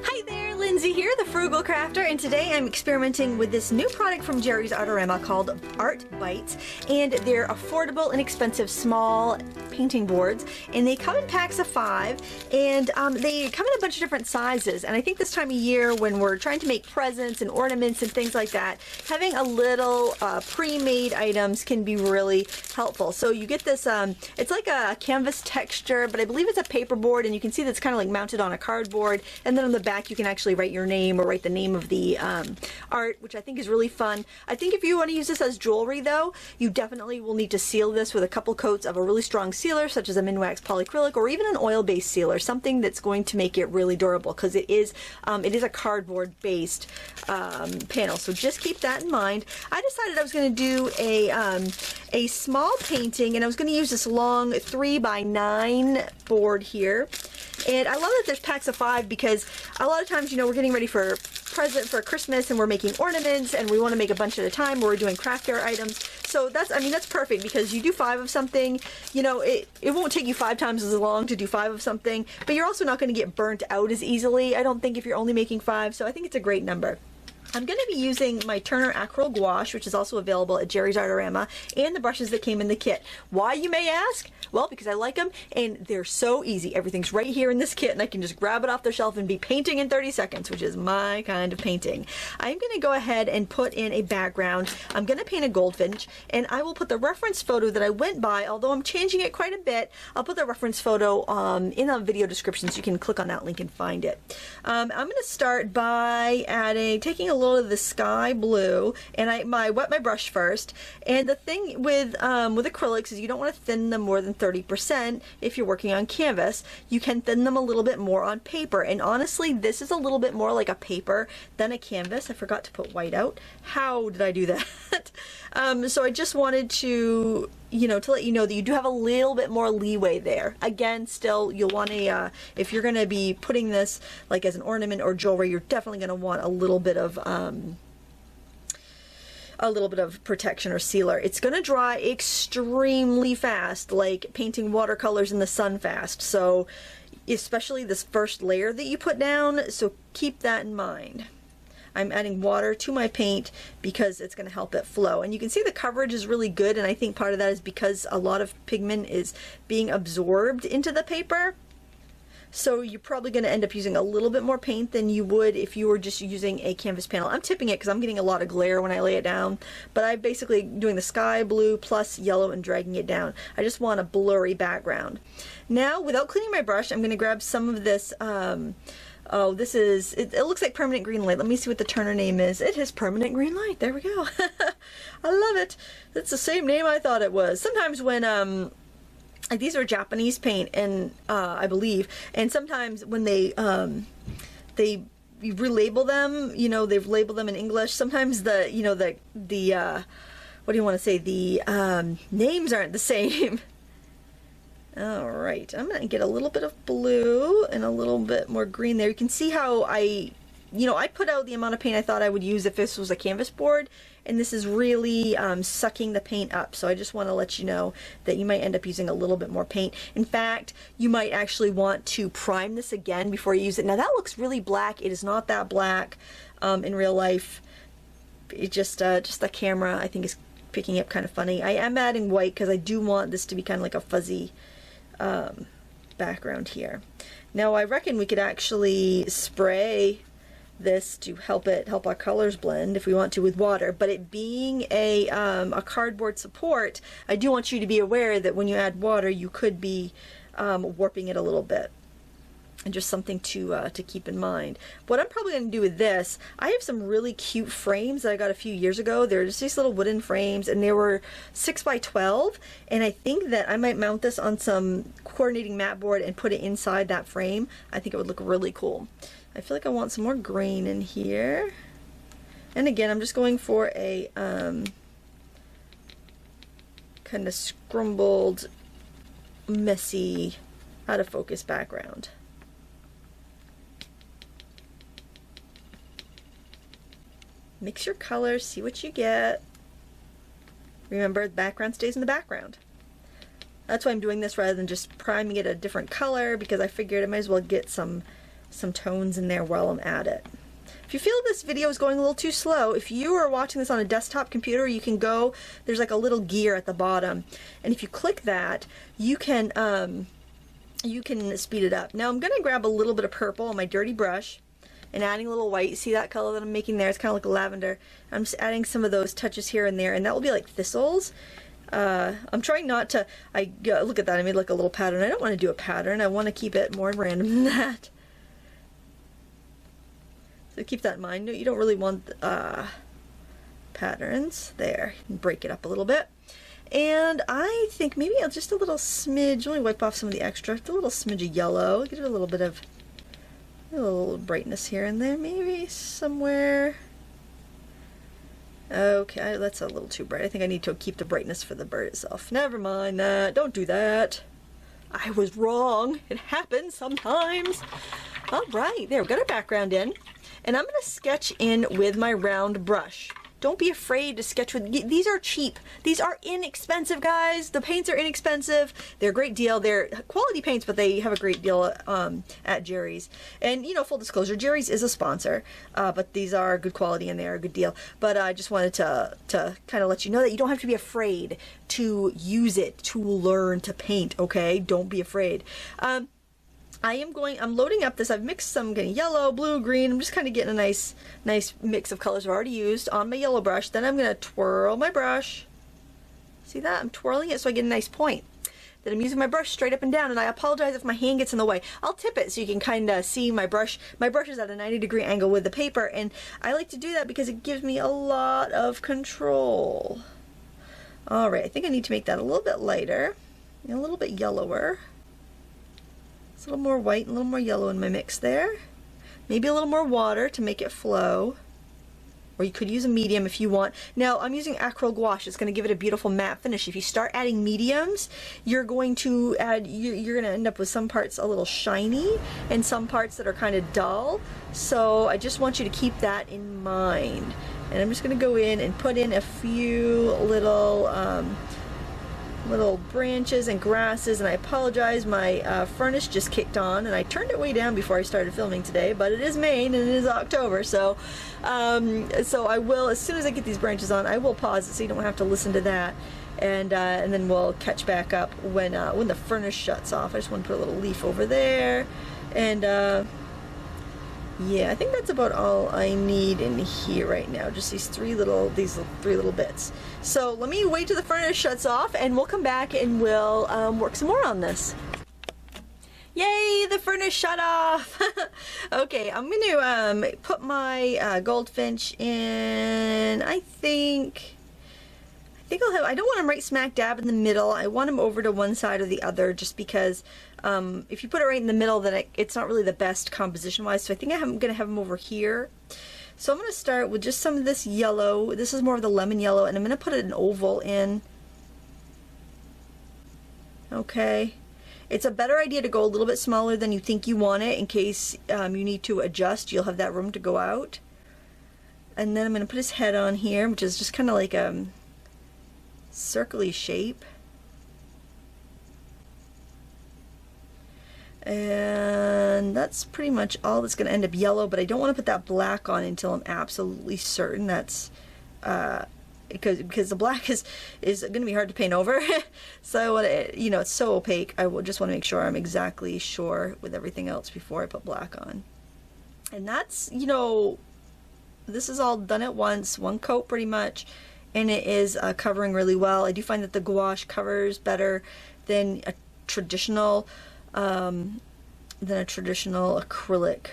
Hi there, Lindsay here, the Frugal Crafter, and today I'm experimenting with this new product from Jerry's Artorama called Art Bites, and they're affordable, inexpensive, small painting boards, and they come in packs of 5, and they come in a bunch of different sizes, and I think this time of year when we're trying to make presents and ornaments and things like that, having a little pre-made items can be really helpful. So you get this, it's like a canvas texture, but I believe it's a paper board, and you can see that's kind of like mounted on a cardboard, and then on the back you can actually write your name or write the name of the art, which I think is really fun. I think if you want to use this as jewelry though, you definitely will need to seal this with a couple coats of a really strong sealer such as a Minwax polyacrylic or even an oil-based sealer, something that's going to make it really durable because it is a cardboard based panel, so just keep that in mind. I decided I was going to do a small painting, and I was going to use this long 3x9 board here. And I love that there's packs of 5 because a lot of times, you know, we're getting ready for present for Christmas and we're making ornaments and we want to make a bunch at a time, or we're doing craft fair items. So that's, I mean, that's perfect because you do 5 of something, you know, it won't take you 5 times as long to do 5 of something, but you're also not going to get burnt out as easily, I don't think, if you're only making 5. So I think it's a great number. I'm going to be using my Turner Acrylic Gouache, which is also available at Jerry's Artorama, and the brushes that came in the kit. Why, you may ask? Well, because I like them and they're so easy. Everything's right here in this kit and I can just grab it off the shelf and be painting in 30 seconds, which is my kind of painting. I'm going to go ahead and put in a background. I'm going to paint a goldfinch, and I will put the reference photo that I went by, although I'm changing it quite a bit. I'll put the reference photo in the video description so you can click on that link and find it. I'm going to start by taking a little of the sky blue, and I wet my brush first. And the thing with acrylics is you don't want to thin them more than 30% if you're working on canvas. You can thin them a little bit more on paper, and honestly this is a little bit more like a paper than a canvas. I forgot to put white out. How did I do that? So I just wanted to, you know, to let you know that you do have a little bit more leeway there. Again, still, you'll want a, if you're going to be putting this like as an ornament or jewelry, you're definitely going to want a little bit of protection or sealer. It's going to dry extremely fast, like painting watercolors in the sun fast. So especially this first layer that you put down, so keep that in mind. I'm adding water to my paint because it's going to help it flow. And you can see the coverage is really good, and I think part of that is because a lot of pigment is being absorbed into the paper. So you're probably going to end up using a little bit more paint than you would if you were just using a canvas panel. I'm tipping it because I'm getting a lot of glare when I lay it down, but I'm basically doing the sky blue plus yellow and dragging it down. I just want a blurry background. Now, without cleaning my brush, I'm going to grab some of this, oh, this is, it looks like permanent green light. Let me see what the Turner name is. It is permanent green light. There we go. I love it. It's the same name I thought it was. Sometimes when, these are Japanese paint, and I believe, and sometimes when they relabel them, you know, they've labeled them in English. Sometimes the, you know, the what do you want to say? The names aren't the same. All right, I'm gonna get a little bit of blue and a little bit more green there. You can see how I put out the amount of paint I thought I would use if this was a canvas board, and this is really sucking the paint up. So I just want to let you know that you might end up using a little bit more paint. In fact, you might actually want to prime this again before you use it. Now that looks really black. It is not that black in real life. It just the camera, I think, is picking up kind of funny. I am adding white because I do want this to be kind of like a fuzzy background here. Now I reckon we could actually spray this to help our colors blend if we want to with water, but it being a cardboard support, I do want you to be aware that when you add water you could be warping it a little bit, and just something to keep in mind. What I'm probably going to do with this, I have some really cute frames that I got a few years ago. They're just these little wooden frames, and they were 6x12, and I think that I might mount this on some coordinating mat board and put it inside that frame. I think it would look really cool. I feel like I want some more green in here, and again I'm just going for a kind of scrumbled, messy, out of focus background. Mix your colors, see what you get. Remember, the background stays in the background. That's why I'm doing this rather than just priming it a different color, because I figured I might as well get some some tones in there while I'm at it. If you feel this video is going a little too slow, if you are watching this on a desktop computer, you can go, there's like a little gear at the bottom, and if you click that, you can speed it up. Now I'm going to grab a little bit of purple on my dirty brush and adding a little white. See that color that I'm making there? It's kind of like lavender. I'm just adding some of those touches here and there, and that will be like thistles. I'm trying not to, look at that, I made like a little pattern. I don't want to do a pattern. I want to keep it more random than that. So keep that in mind. You don't really want patterns. There, break it up a little bit. And I think maybe just a little smidge, let me wipe off some of the extra, a little smidge of yellow, get it a little bit of, a little brightness here and there, maybe somewhere. Okay, that's a little too bright. I think I need to keep the brightness for the bird itself. Never mind that, don't do that. I was wrong, it happens sometimes. All right, there, we've got our background in. And I'm going to sketch in with my round brush. Don't be afraid to sketch with, these are cheap. These are inexpensive, guys. The paints are inexpensive. They're a great deal. They're quality paints, but they have a great deal at Jerry's. And, you know, full disclosure, Jerry's is a sponsor, but these are good quality and they are a good deal. But I just wanted to kind of let you know that you don't have to be afraid to use it, to learn to paint, okay? Don't be afraid. I'm loading up this. I've mixed some kind of yellow, blue, green. I'm just kind of getting a nice mix of colors I've already used on my yellow brush. Then I'm going to twirl my brush. See that? I'm twirling it so I get a nice point. Then I'm using my brush straight up and down, and I apologize if my hand gets in the way. I'll tip it so you can kind of see my brush. My brush is at a 90-degree angle with the paper, and I like to do that because it gives me a lot of control. All right, I think I need to make that a little bit lighter, and a little bit yellower. It's a little more white and a little more yellow in my mix there. Maybe a little more water to make it flow. Or you could use a medium if you want. Now I'm using acrylic gouache. It's going to give it a beautiful matte finish. If you start adding mediums, you're going to end up with some parts a little shiny and some parts that are kind of dull. So I just want you to keep that in mind. And I'm just going to go in and put in a few little branches and grasses, and I apologize, my furnace just kicked on and I turned it way down before I started filming today, but it is Maine and it is October, so I will, as soon as I get these branches on, I will pause it so you don't have to listen to that, and then we'll catch back up when the furnace shuts off. I just want to put a little leaf over there, and yeah, I think that's about all I need in here right now. Just these three little bits. So let me wait till the furnace shuts off, and we'll come back and we'll work some more on this. Yay, the furnace shut off. Okay, I'm going to put my Goldfinch in. I don't want him right smack dab in the middle. I want him over to one side or the other, just because if you put it right in the middle, then it's not really the best composition wise. So I think I'm going to have him over here. So I'm going to start with just some of this yellow. This is more of the lemon yellow, and I'm going to put an oval in. Okay. It's a better idea to go a little bit smaller than you think you want it, in case you need to adjust. You'll have that room to go out. And then I'm going to put his head on here, which is just kind of like a circly shape. And that's pretty much all that's going to end up yellow, but I don't want to put that black on until I'm absolutely certain that's because the black is going to be hard to paint over. So you know, it's so opaque. I will just want to make sure I'm exactly sure with everything else before I put black on. And that's, you know, this is all done at once, one coat pretty much, and it is covering really well. I do find that the gouache covers better than a traditional acrylic.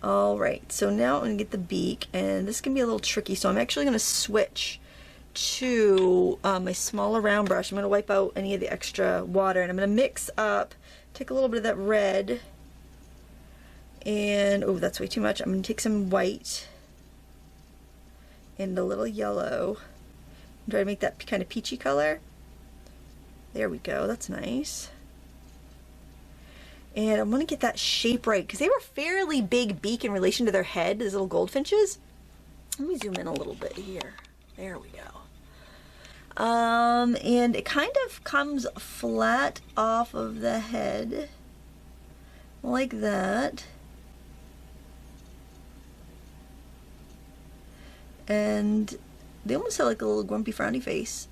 Alright, so now I'm going to get the beak, and this can be a little tricky, so I'm actually going to switch to my smaller round brush. I'm going to wipe out any of the extra water, and I'm going to mix up, take a little bit of that red, and, oh, that's way too much. I'm going to take some white and a little yellow, and try to make that kind of peachy color. There we go, that's nice. And I'm going to get that shape right, because they were fairly big beak in relation to their head, these little goldfinches. Let me zoom in a little bit here. There we go. And it kind of comes flat off of the head. like that. And they almost have like a little grumpy frowny face.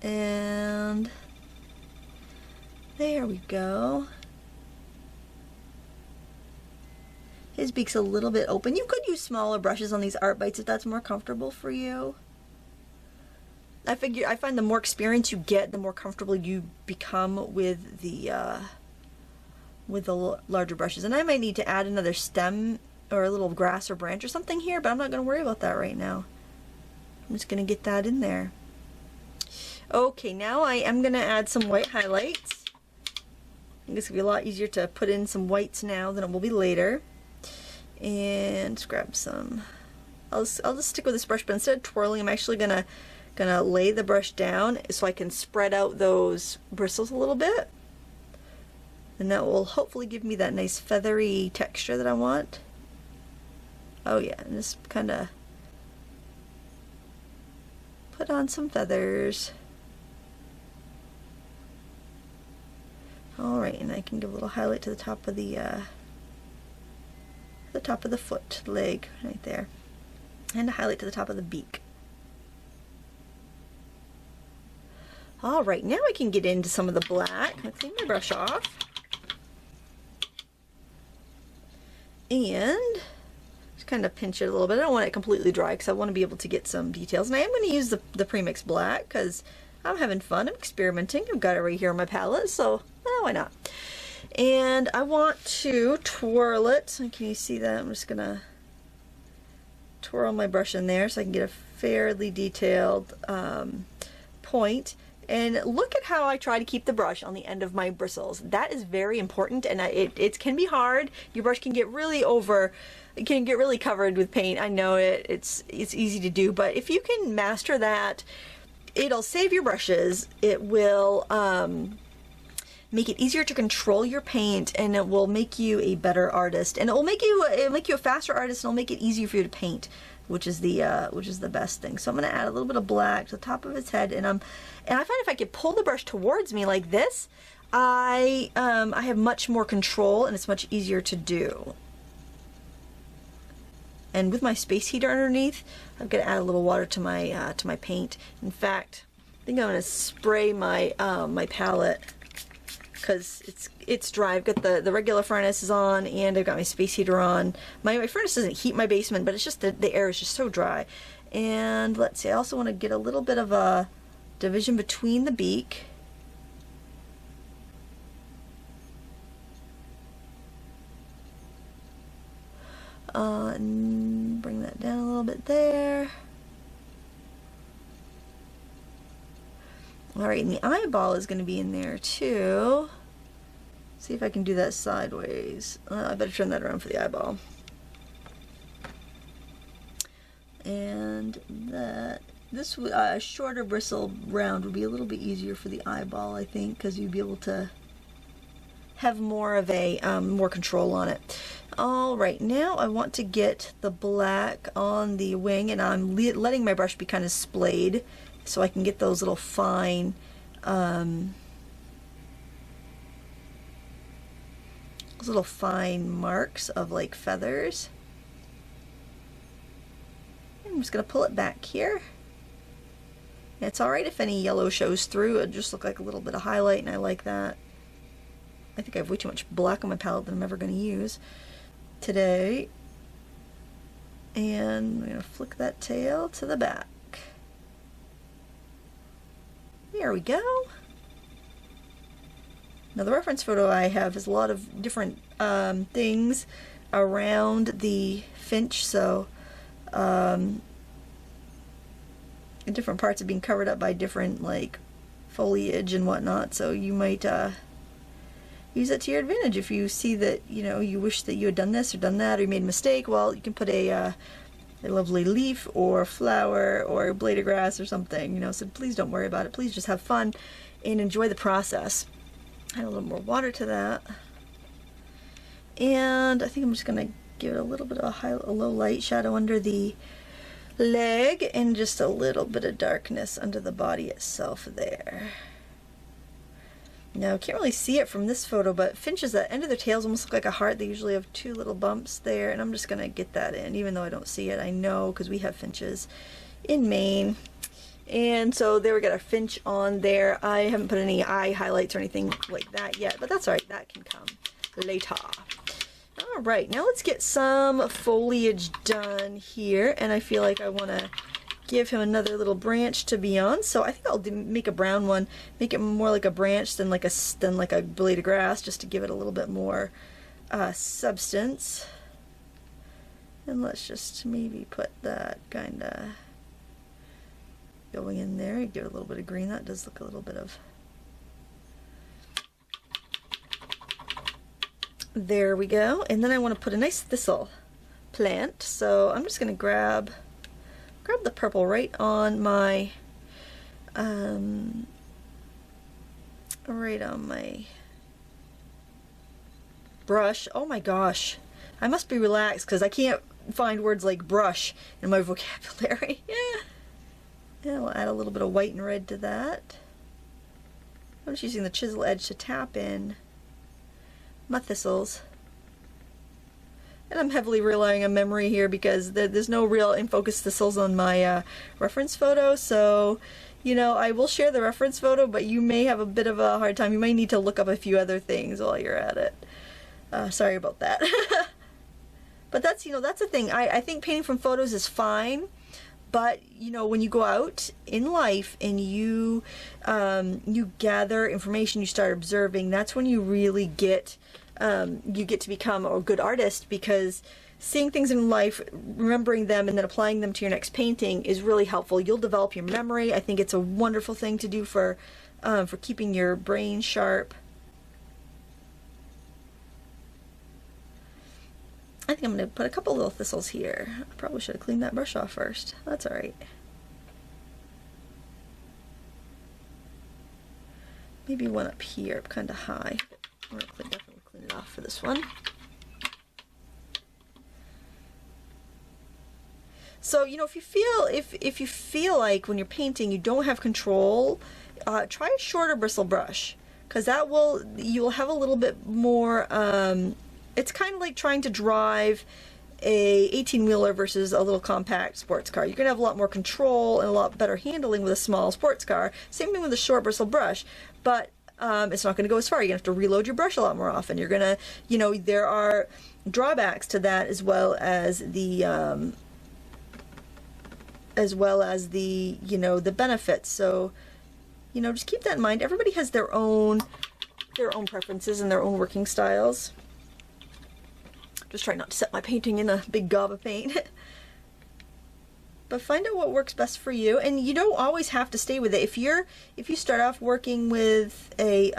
And there we go. His beak's a little bit open. You could use smaller brushes on these art bites if that's more comfortable for you. I find the more experience you get, the more comfortable you become with the larger brushes. And I might need to add another stem or a little grass or branch or something here, but I'm not going to worry about that right now. I'm just going to get that in there. Okay, now I am going to add some white highlights. I think it's going to be a lot easier to put in some whites now than it will be later. And just grab some. I'll just stick with this brush, but instead of twirling, I'm actually gonna lay the brush down so I can spread out those bristles a little bit, and that will hopefully give me that nice feathery texture that I want. Oh yeah, and just kind of put on some feathers. All right, and I can give a little highlight to the top of the foot, leg, right there, and a highlight to the top of the beak. All right, now I can get into some of the black. I'm gonna clean my brush off, and just kind of pinch it a little bit. I don't want it completely dry because I want to be able to get some details. And I am going to use the premix black because I'm having fun. I'm experimenting. I've got it right here on my palette, so why not? And I want to twirl it. Can you see that? I'm just gonna twirl my brush in there so I can get a fairly detailed point. And look at how I try to keep the brush on the end of my bristles. That is very important, and it can be hard. Your brush can get really covered with paint. I know it's easy to do, but if you can master that, it'll save your brushes. It will make it easier to control your paint, and it will make you a better artist, and it'll make you a faster artist, and it'll make it easier for you to paint, which is the best thing. So I'm going to add a little bit of black to the top of his head, and I find if I could pull the brush towards me like this, I have much more control, and it's much easier to do. And with my space heater underneath, I'm going to add a little water to my paint. In fact, I think I'm going to spray my my palette, because it's dry. I've got the regular furnace is on, and I've got my space heater on. My furnace doesn't heat my basement, but it's just the air is just so dry. And let's see, I also want to get a little bit of a division between the beak. And bring that down a little bit there. Alright, and the eyeball is going to be in there too. See if I can do that sideways. I better turn that around for the eyeball. And this shorter bristle round would be a little bit easier for the eyeball, I think, because you'd be able to have more of a more control on it. Alright, now I want to get the black on the wing, and I'm letting my brush be kind of splayed so I can get those little fine marks of like feathers. I'm just going to pull it back here. And it's alright if any yellow shows through. It just look like a little bit of highlight, and I like that. I think I have way too much black on my palette that I'm ever going to use today. And I'm going to flick that tail to the back. There we go. Now the reference photo I have has a lot of different things around the finch, so different parts are being covered up by different like foliage and whatnot, so you might use it to your advantage. If you see that, you know, you wish that you had done this or done that, or you made a mistake, well, you can put a lovely leaf or flower or a blade of grass or something, you know, so please don't worry about it. Please just have fun and enjoy the process. Add a little more water to that. And I think I'm just going to give it a little bit of a low light shadow under the leg, and just a little bit of darkness under the body itself there. Now, I can't really see it from this photo, but finches, the end of their tails almost look like a heart. They usually have two little bumps there, and I'm just going to get that in, even though I don't see it. I know, because we have finches in Maine. And so there we got our finch on there. I haven't put any eye highlights or anything like that yet, but that's all right. That can come later. All right, now let's get some foliage done here, and I feel like I want to give him another little branch to be on. So I think I'll make a brown one, make it more like a branch than like a blade of grass, just to give it a little bit more substance. And let's just maybe put that kind of going in there. Give it a little bit of green. That does look a little bit of. There we go. And then I want to put a nice thistle plant. So I'm just going to grab the purple right on my brush. Oh my gosh, I must be relaxed because I can't find words like brush in my vocabulary. Yeah. And we'll add a little bit of white and red to that. I'm just using the chisel edge to tap in my thistles. And I'm heavily relying on memory here because there's no real in focus thistles on my reference photo. So, you know, I will share the reference photo, but you may have a bit of a hard time. You might need to look up a few other things while you're at it. Sorry about that. But that's, you know, that's the thing. I think painting from photos is fine. But, you know, when you go out in life and you gather information, you start observing, that's when you really get to become a good artist, because seeing things in life, remembering them, and then applying them to your next painting is really helpful. You'll develop your memory. I think it's a wonderful thing to do for keeping your brain sharp. I think I'm going to put a couple little thistles here. I probably should have cleaned that brush off first. That's all right. Maybe one up here, kind of high. I'm going to definitely clean it off for this one. So, you know, if you feel like when you're painting you don't have control, try a shorter bristle brush, because you'll have a little bit more. It's kind of like trying to drive a 18-wheeler versus a little compact sports car. You're going to have a lot more control and a lot better handling with a small sports car. Same thing with a short bristle brush, but it's not going to go as far. You're going to have to reload your brush a lot more often. You're going to, you know, there are drawbacks to that, as well as the you know, the benefits. So, you know, just keep that in mind. Everybody has their own preferences and their own working styles. Just try not to set my painting in a big gob of paint. But find out what works best for you, and you don't always have to stay with it. If you start off working with a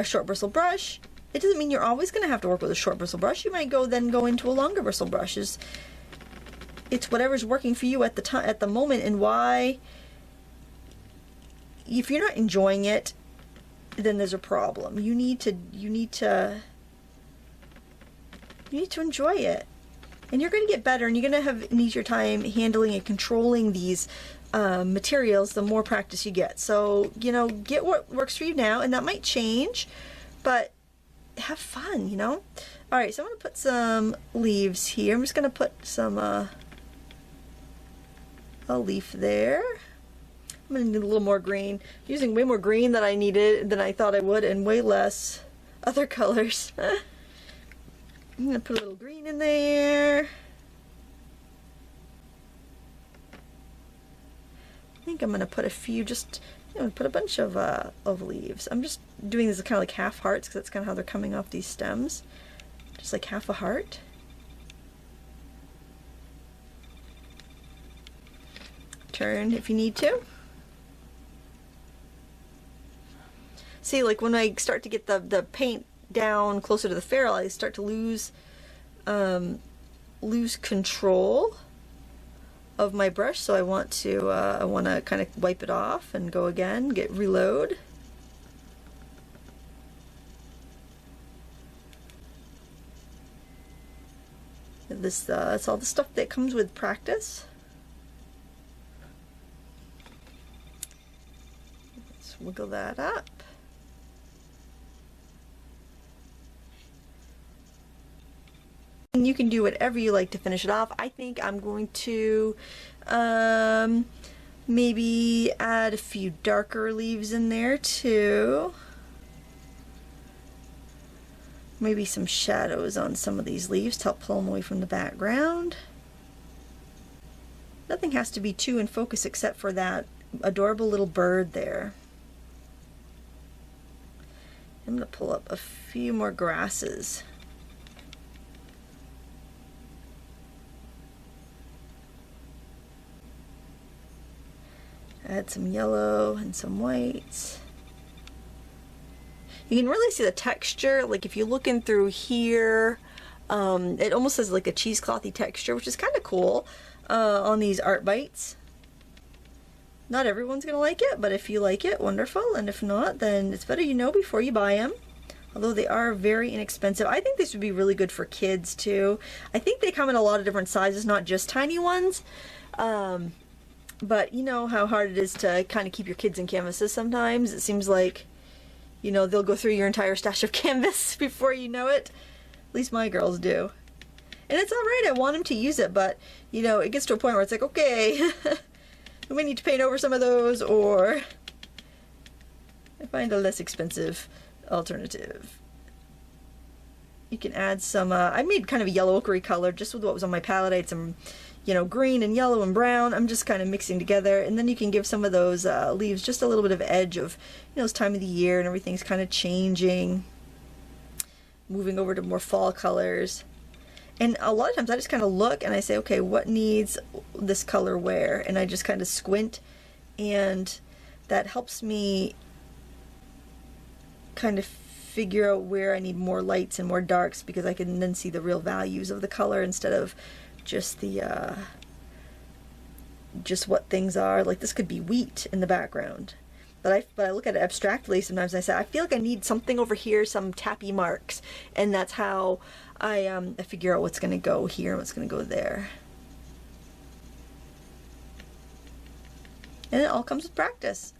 short bristle brush, it doesn't mean you're always going to have to work with a short bristle brush. You might go into a longer bristle brush. It's whatever's working for you at the moment, and why. If you're not enjoying it, then there's a problem. You need to enjoy it, and you're going to get better, and you're going to have an easier time handling and controlling these materials the more practice you get. So, you know, get what works for you now, and that might change, but have fun, you know. All right, so I'm going to put some leaves here. I'm just going to put some a leaf there. I'm going to need a little more green. I'm using way more green than I thought I would, and way less other colors. I'm going to put a little green in there. I think I'm going to put a few, put a bunch of leaves. I'm just doing this kind of like half hearts, because that's kind of how they're coming off these stems. Just like half a heart. Turn if you need to. See, like when I start to get the paint down closer to the ferrule, I start to lose control of my brush. So I want to kind of wipe it off and go again, reload. That's all the stuff that comes with practice. Let's wiggle that up. You can do whatever you like to finish it off. I think I'm going to maybe add a few darker leaves in there too. Maybe some shadows on some of these leaves to help pull them away from the background. Nothing has to be too in focus except for that adorable little bird there. I'm going to pull up a few more grasses. Add some yellow and some whites. You can really see the texture, like if you're looking through here, it almost has like a cheeseclothy texture, which is kind of cool on these art bites. Not everyone's gonna like it, but if you like it, wonderful, and if not, then it's better you know before you buy them. Although they are very inexpensive. I think this would be really good for kids too. I think they come in a lot of different sizes, not just tiny ones. But you know how hard it is to kind of keep your kids in canvases sometimes. It seems like, you know, they'll go through your entire stash of canvas before you know it. At least my girls do. And it's alright, I want them to use it, but, you know, it gets to a point where it's like, okay, we need to paint over some of those, or I find a less expensive alternative. You can add some, I made kind of a yellow ochre color just with what was on my palette. I had some, you know, green and yellow and brown. I'm just kind of mixing together, and then you can give some of those leaves just a little bit of edge of, you know, it's time of the year and everything's kind of changing, moving over to more fall colors. And a lot of times I just kind of look and I say, okay, what needs this color where? And I just kind of squint, and that helps me kind of figure out where I need more lights and more darks, because I can then see the real values of the color instead of just the just what things are. Like this could be wheat in the background, but I look at it abstractly sometimes and I say, I feel like I need something over here, some tappy marks, and that's how I figure out what's going to go here and what's going to go there. And it all comes with practice.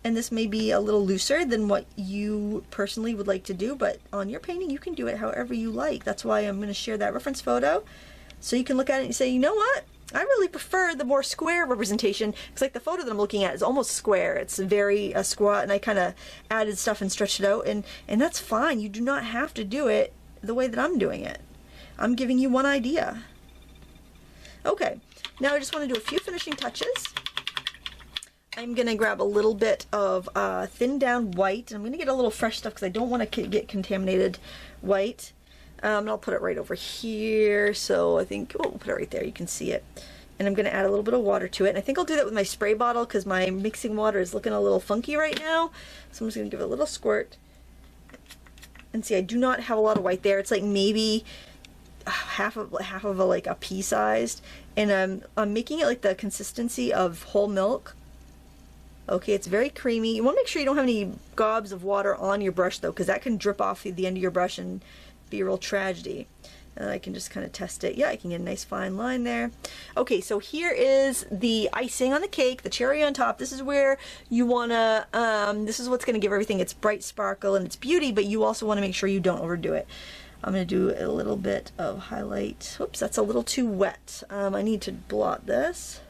And this may be a little looser than what you personally would like to do, but on your painting you can do it however you like. That's why I'm going to share that reference photo, so you can look at it and say, you know what, I really prefer the more square representation, because like the photo that I'm looking at is almost square. It's very squat, and I kind of added stuff and stretched it out, and that's fine. You do not have to do it the way that I'm doing it. I'm giving you one idea. Okay, now I just want to do a few finishing touches. I'm going to grab a little bit of thinned down white, and I'm going to get a little fresh stuff because I don't want to get contaminated white. And I'll put it right over here, so I think, oh, we'll put it right there, you can see it. And I'm going to add a little bit of water to it, and I think I'll do that with my spray bottle because my mixing water is looking a little funky right now. So I'm just going to give it a little squirt. And see, I do not have a lot of white there. It's like maybe half of a, like a pea sized, and I'm making it like the consistency of whole milk. Okay, it's very creamy. You want to make sure you don't have any gobs of water on your brush though, because that can drip off the end of your brush and be a real tragedy. And I can just kind of test it. Yeah, I can get a nice fine line there. Okay, so here is the icing on the cake, the cherry on top. This is where you wanna, this is what's gonna give everything its bright sparkle and its beauty, but you also wanna make sure you don't overdo it. I'm gonna do a little bit of highlight. Oops, that's a little too wet. I need to blot this.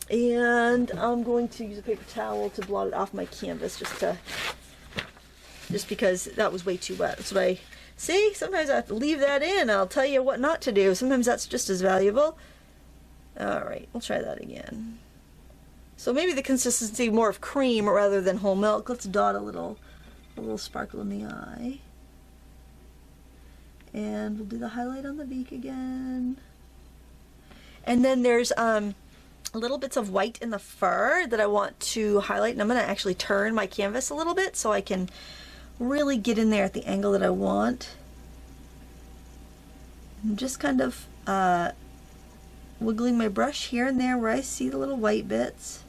And I'm going to use a paper towel to blot it off my canvas just because that was way too wet. That's what I see. Sometimes I have to leave that in. I'll tell you what not to do. Sometimes that's just as valuable. Alright, we'll try that again. So maybe the consistency more of cream rather than whole milk. Let's dot a little sparkle in the eye. And we'll do the highlight on the beak again. And then there's little bits of white in the fur that I want to highlight, and I'm going to actually turn my canvas a little bit so I can really get in there at the angle that I want. I'm just kind of wiggling my brush here and there where I see the little white bits.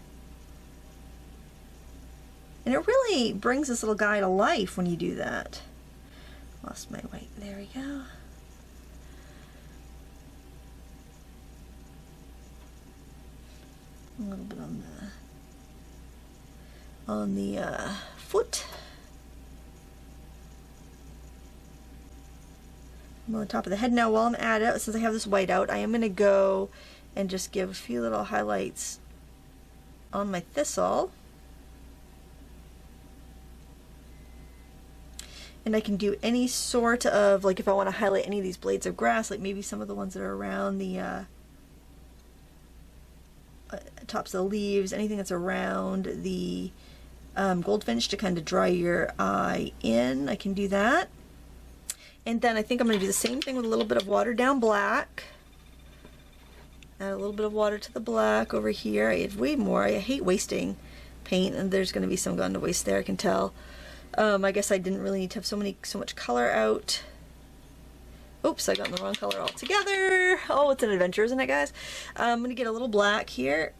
And it really brings this little guy to life when you do that. Lost my white. There we go. A little bit on the foot. on the top of the head. Now while I'm at it, since I have this white out, I am going to go and just give a few little highlights on my thistle. And I can do any sort of, like if I want to highlight any of these blades of grass, like maybe some of the ones that are around the tops of the leaves, anything that's around the goldfinch to kind of draw your eye in, I can do that. And then I think I'm going to do the same thing with a little bit of watered down black. Add a little bit of water to the black over here. I add way more. I hate wasting paint, and there's going to be some gone to waste there, I can tell. I guess I didn't really need to have so much color out. Oops, I got in the wrong color altogether. Oh, it's an adventure, isn't it, guys? I'm going to get a little black here.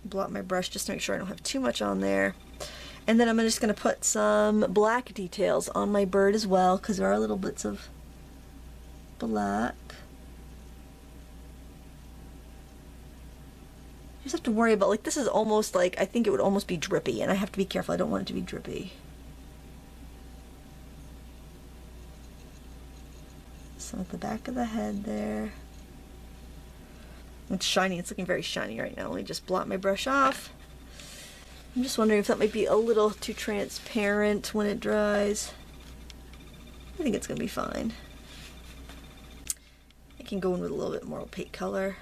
Blot my brush just to make sure I don't have too much on there. And then I'm just going to put some black details on my bird as well, because there are little bits of black. You just have to worry about, like, this is almost like, I think it would almost be drippy, and I have to be careful. I don't want it to be drippy. So at the back of the head there. It's shiny. It's looking very shiny right now. Let me just blot my brush off. I'm just wondering if that might be a little too transparent when it dries. I think it's going to be fine. I can go in with a little bit more opaque color.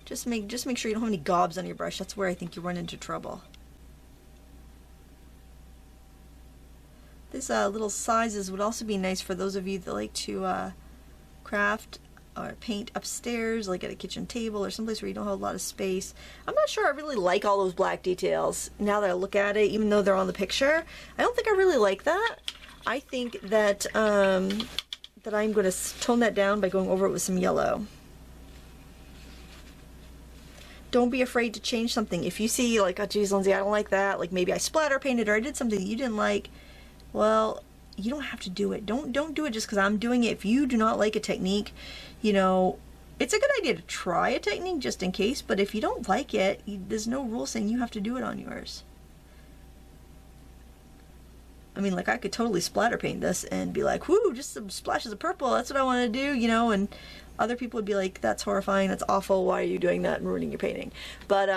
Just make sure you don't have any gobs on your brush. That's where I think you run into trouble. These little sizes would also be nice for those of you that like to craft or paint upstairs, like at a kitchen table or someplace where you don't have a lot of space. I'm not sure I really like all those black details now that I look at it, even though they're on the picture. I don't think I really like that. I think that that I'm going to tone that down by going over it with some yellow. Don't be afraid to change something. If you see like, oh geez, Lindsay, I don't like that, like maybe I splatter painted or I did something that you didn't like, well, you don't have to do it. Don't do it just because I'm doing it. If you do not like a technique, you know, it's a good idea to try a technique just in case, but if you don't like it, there's no rule saying you have to do it on yours. I mean, like, I could totally splatter paint this and be like, whoo, just some splashes of purple, that's what I want to do, you know, and other people would be like, that's horrifying, that's awful, why are you doing that and ruining your painting? But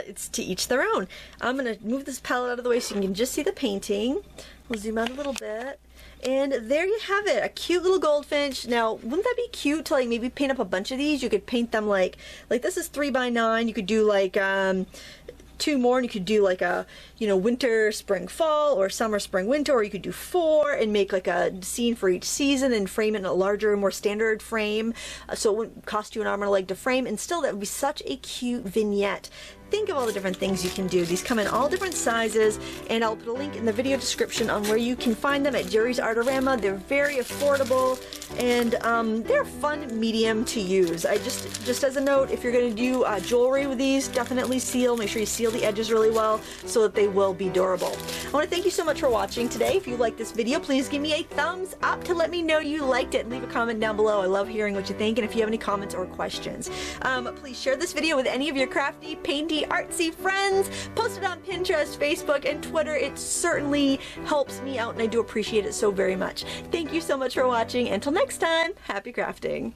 it's to each their own. I'm going to move this palette out of the way so you can just see the painting. We'll zoom out a little bit. And there you have it, a cute little goldfinch. Now, wouldn't that be cute to like maybe paint up a bunch of these? You could paint them like this is 3x9. You could do like 2 more, and you could do like a, you know, winter, spring, fall, or summer, spring, winter, or you could do 4 and make like a scene for each season and frame it in a larger, more standard frame, so it wouldn't cost you an arm and a leg to frame, and still that would be such a cute vignette. Think of all the different things you can do. These come in all different sizes, and I'll put a link in the video description on where you can find them at Jerry's Artorama. They're very affordable, and they're a fun medium to use. I just as a note, if you're going to do jewelry with these, definitely seal. Make sure you seal the edges really well so that they will be durable. I want to thank you so much for watching today. If you liked this video, please give me a thumbs up to let me know you liked it. Leave a comment down below. I love hearing what you think, and if you have any comments or questions, please share this video with any of your crafty, painty, artsy friends. Post it on Pinterest, Facebook, and Twitter. It certainly helps me out, and I do appreciate it so very much. Thank you so much for watching. Until next time, happy crafting.